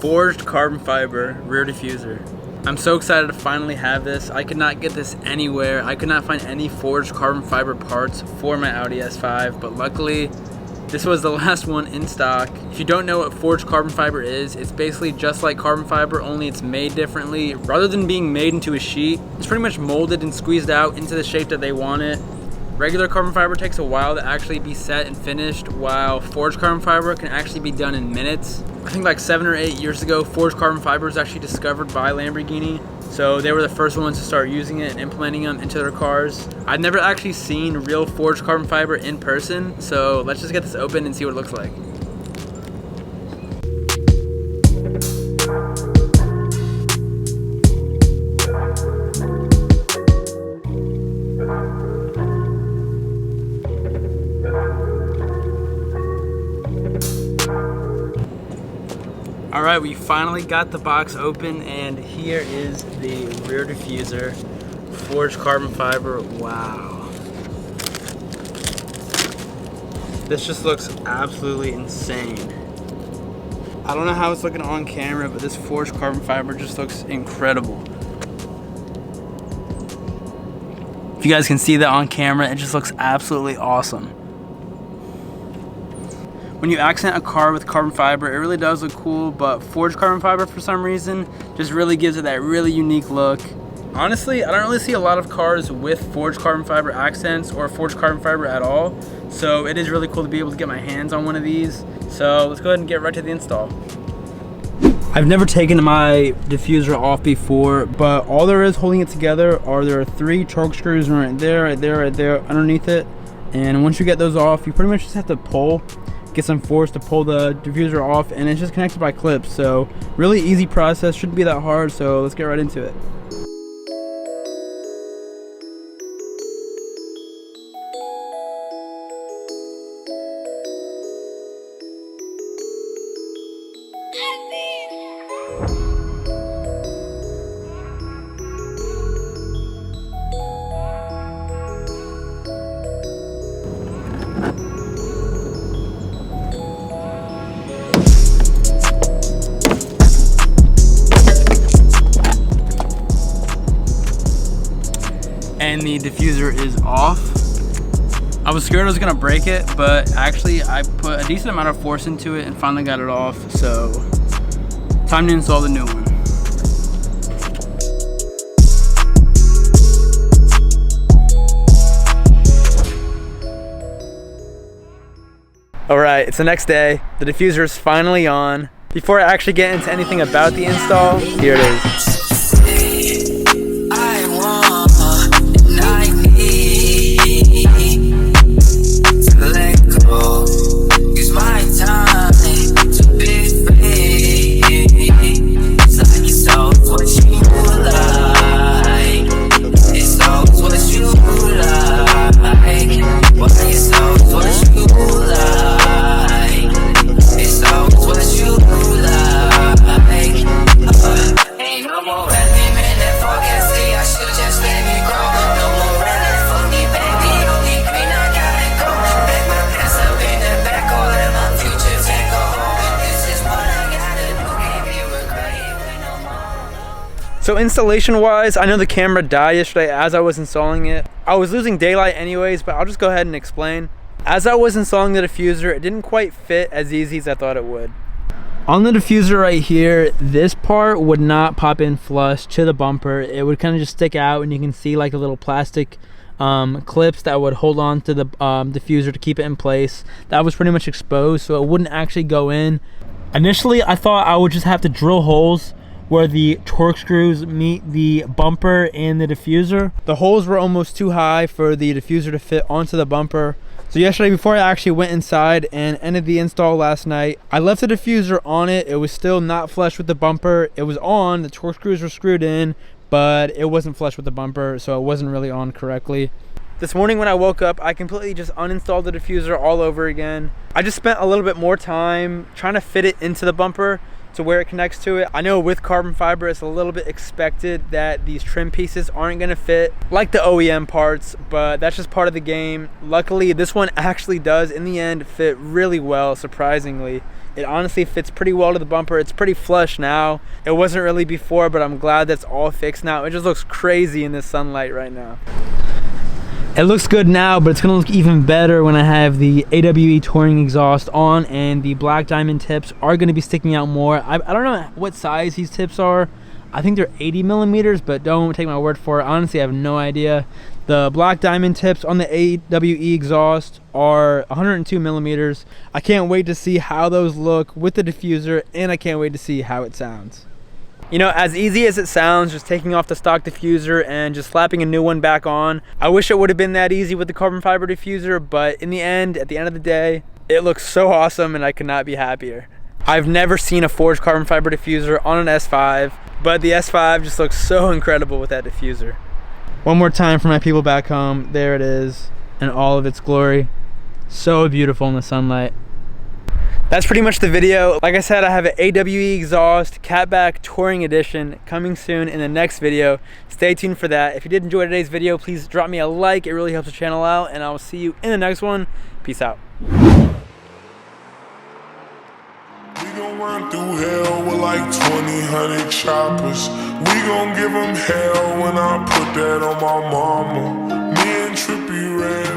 forged carbon fiber rear diffuser. I'm so excited to finally have this. I could not get this anywhere. I could not find any forged carbon fiber parts for my Audi S5, but luckily this was the last one in stock. If you don't know what forged carbon fiber is, it's basically just like carbon fiber, only it's made differently. Rather than being made into a sheet, it's pretty much molded and squeezed out into the shape that they want it. Regular carbon fiber takes a while to actually be set and finished, while forged carbon fiber can actually be done in minutes. I think like 7 or 8 years ago, forged carbon fiber was actually discovered by Lamborghini. So they were the first ones to start using it and implementing them into their cars. I've never actually seen real forged carbon fiber in person, so let's just get this open and see what it looks like. All right, we finally got the box open, and here is the rear diffuser, forged carbon fiber. Wow. This just looks absolutely insane. I don't know how it's looking on camera, but this forged carbon fiber just looks incredible. If you guys can see that on camera, it just looks absolutely awesome. When you accent a car with carbon fiber, it really does look cool, but forged carbon fiber for some reason just really gives it that really unique look. Honestly, I don't really see a lot of cars with forged carbon fiber accents or forged carbon fiber at all, so it is really cool to be able to get my hands on one of these. So let's go ahead and get right to the install. I've never taken my diffuser off before, but all there is holding it together are 3 torque screws right there, underneath it. And once you get those off, you pretty much just have to get some force to pull the diffuser off, and it's just connected by clips. So really easy process, shouldn't be that hard, so let's get right into it. And the diffuser is off. I was scared I was gonna break it, but actually I put a decent amount of force into it and finally got it off. So time to install the new one. All right, it's the next day. The diffuser is finally on. Before I actually get into anything about the install, here it is. So installation wise, I know the camera died yesterday as I was installing it. I was losing daylight anyways, but I'll just go ahead and explain. As I was installing the diffuser, it didn't quite fit as easy as I thought it would. On the diffuser right here, this part would not pop in flush to the bumper. It would kind of just stick out, and you can see like the little plastic clips that would hold on to the diffuser to keep it in place. That was pretty much exposed, so it wouldn't actually go in. Initially, I thought I would just have to drill holes where the torque screws meet the bumper and the diffuser. The holes were almost too high for the diffuser to fit onto the bumper. So yesterday, before I actually went inside and ended the install last night, I left the diffuser on it. It was still not flush with the bumper. It was on, the torque screws were screwed in, but it wasn't flush with the bumper, so it wasn't really on correctly. This morning when I woke up, I completely just uninstalled the diffuser all over again. I just spent a little bit more time trying to fit it into the bumper to where it connects to it. I know with carbon fiber, it's a little bit expected that these trim pieces aren't gonna fit like the OEM parts, but that's just part of the game. Luckily, this one actually does, in the end, fit really well, surprisingly. It honestly fits pretty well to the bumper. It's pretty flush now. It wasn't really before, but I'm glad that's all fixed now. It just looks crazy in this sunlight right now. It looks good now, but it's gonna look even better when I have the AWE touring exhaust on, and the black diamond tips are gonna be sticking out more. I don't know what size these tips are. I think they're 80 millimeters, but don't take my word for it. Honestly, I have no idea. The black diamond tips on the AWE exhaust are 102 millimeters. I can't wait to see how those look with the diffuser, and I can't wait to see how it sounds. You know, as easy as it sounds, just taking off the stock diffuser and just slapping a new one back on, I wish it would have been that easy with the carbon fiber diffuser, but in the end, at the end of the day, it looks so awesome and I could not be happier. I've never seen a forged carbon fiber diffuser on an S5, but the S5 just looks so incredible with that diffuser. One more time for my people back home. There it is in all of its glory. So beautiful in the sunlight. That's pretty much the video. Like I said, I have an AWE exhaust catback touring edition coming soon in the next video. Stay tuned for that. If you did enjoy today's video, please drop me a like. It really helps the channel out, and I will see you in the next one. Peace out. Run through hell with like 20 choppers. We gon' give them hell when I put that on my mama. Me and Trippie ran